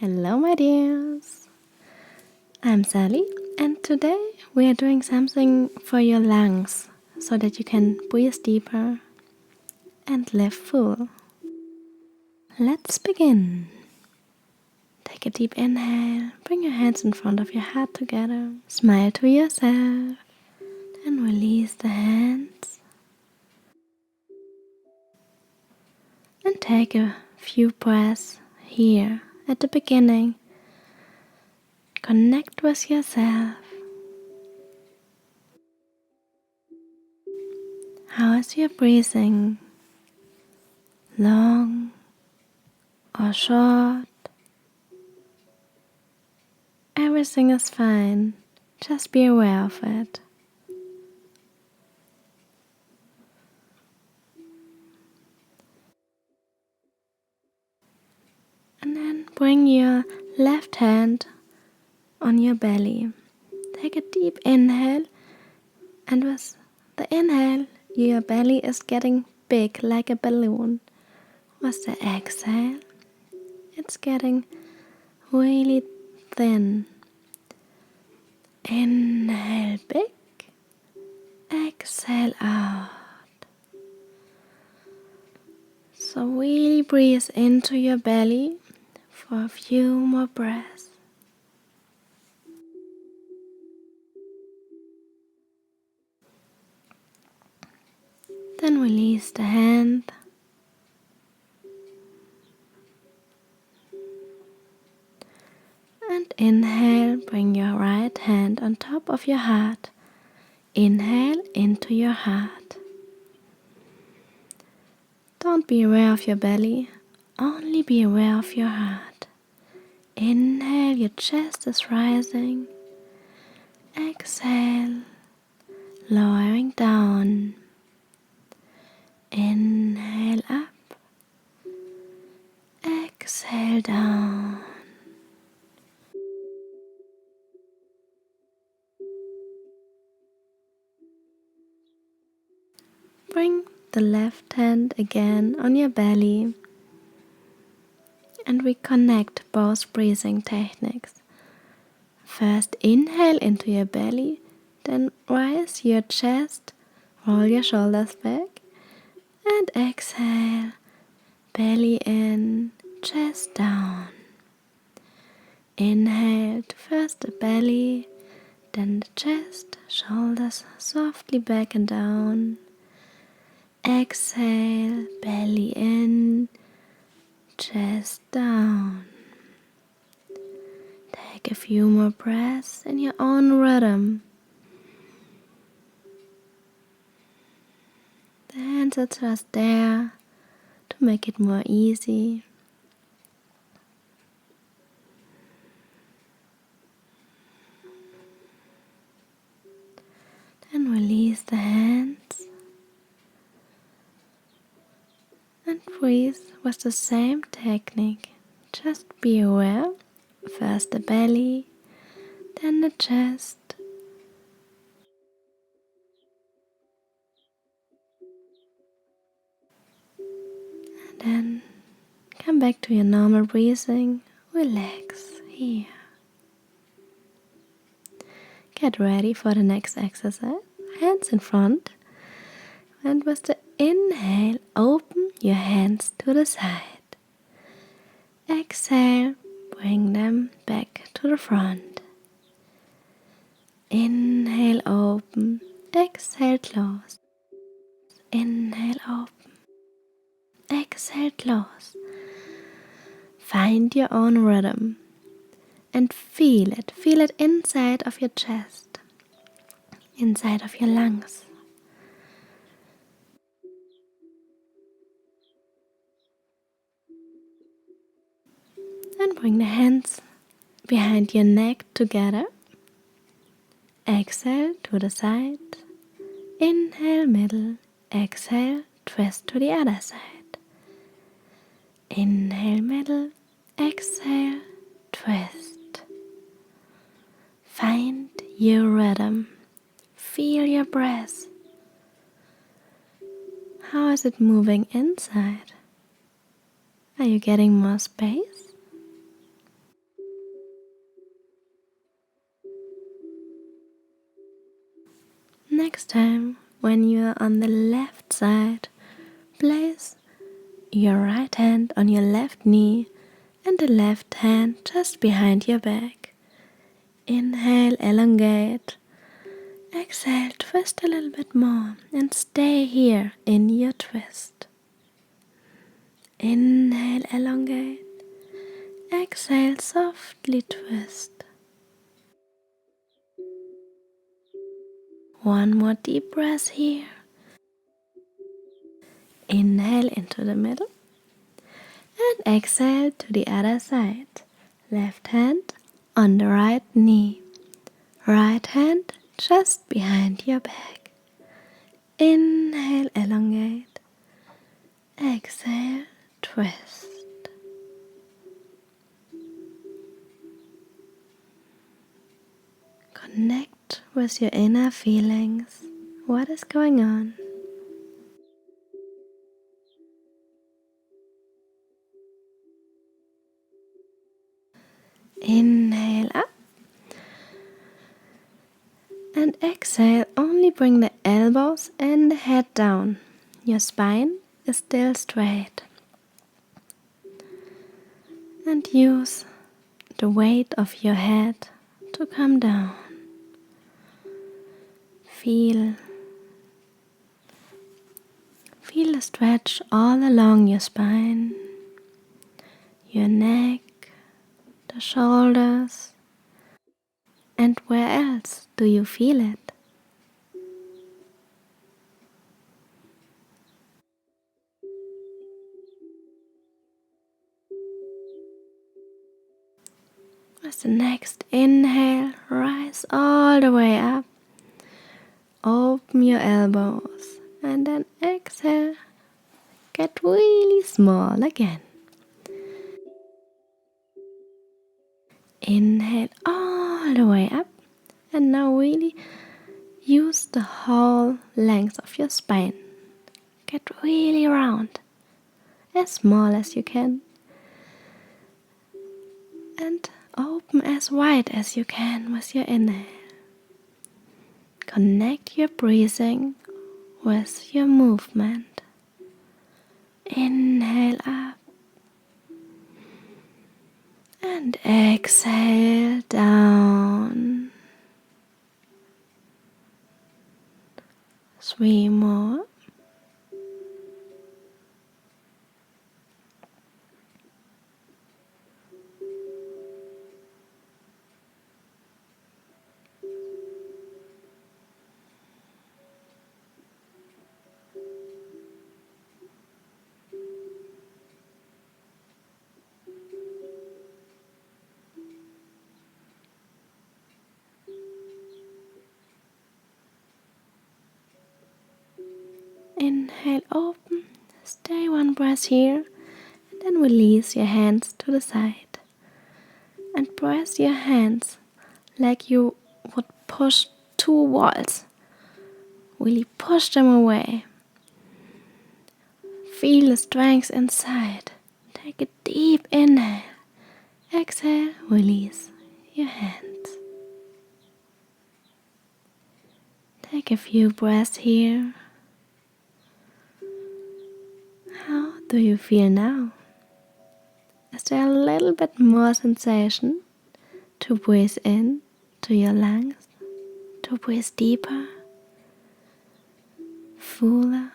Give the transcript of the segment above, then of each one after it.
Hello my dears, I'm Sally and today we are doing something for your lungs so that you can breathe deeper and live full. Let's begin. Take a deep inhale, bring your hands in front of your heart together, smile to yourself, then release the hands and take a few breaths here at the beginning. Connect with yourself. How is your breathing? Long or short? Everything is fine. Just be aware of it. And then bring your left hand on your belly. Take a deep inhale, and with the inhale, your belly is getting big like a balloon. With the exhale, it's getting really thin. Inhale big, exhale out. So really breathe into your belly for a few more breaths. Then release the hand. And inhale, bring your right hand on top of your heart. Inhale into your heart. Don't be aware of your belly, only be aware of your heart. Inhale, your chest is rising. Exhale, lowering down. Inhale up. Exhale down. Bring the left hand again on your belly and we connect both breathing techniques. First inhale into your belly, then raise your chest, roll your shoulders back and exhale, belly in, chest down. Inhale to first the belly, then the chest, shoulders softly back and down. Exhale, belly in, chest down. Take a few more breaths in your own rhythm. The hands are just there to make it more easy. Then release the hands and breathe with the same technique. Just be aware. First the belly, then the chest. And then come back to your normal breathing. Relax here. Get ready for the next exercise. Hands in front. And with the inhale, open your hands to the side. Exhale, bring them back to the front. Inhale, open. Exhale, close. Inhale, open. Exhale, close. Find your own rhythm and feel it. Feel it inside of your chest, inside of your lungs. And bring the hands behind your neck together. Exhale to the side. Inhale, middle. Exhale, twist to the other side. Inhale, middle. Exhale, twist. Find your rhythm. Feel your breath. How is it moving inside? Are you getting more space? next time, when you are on the left side, place your right hand on your left knee and the left hand just behind your back. Inhale, elongate. Exhale, twist a little bit more and stay here in your twist. Inhale, elongate. Exhale, softly twist. One more deep breath here. Inhale into the middle and exhale to the other side. Left hand on the right knee. Right hand just behind your back. Inhale, elongate. Exhale, twist. Connect with your inner feelings. What is going on? Inhale up and exhale. Only bring the elbows and the head down. Your spine is still straight. And use the weight of your head to come down. Feel the stretch all along your spine, your neck, the shoulders, and where else do you feel it? With the next inhale, rise all the way up. Open your elbows and then exhale. Get really small again. Inhale all the way up and now really use the whole length of your spine. Get really round, as small as you can. And open as wide as you can with your inhale. Connect your breathing with your movement. Inhale up and exhale down. 3 more. Inhale, open, stay one breath here, and then release your hands to the side. And press your hands like you would push 2 walls. Really push them away. Feel the strength inside. Take a deep inhale. Exhale, release your hands. Take a few breaths here. How do you feel now? Is there a little bit more sensation to breathe in to your lungs, to breathe deeper, fuller,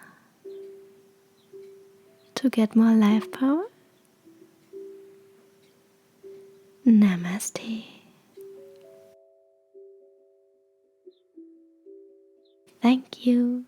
to get more life power? Namaste. Thank you.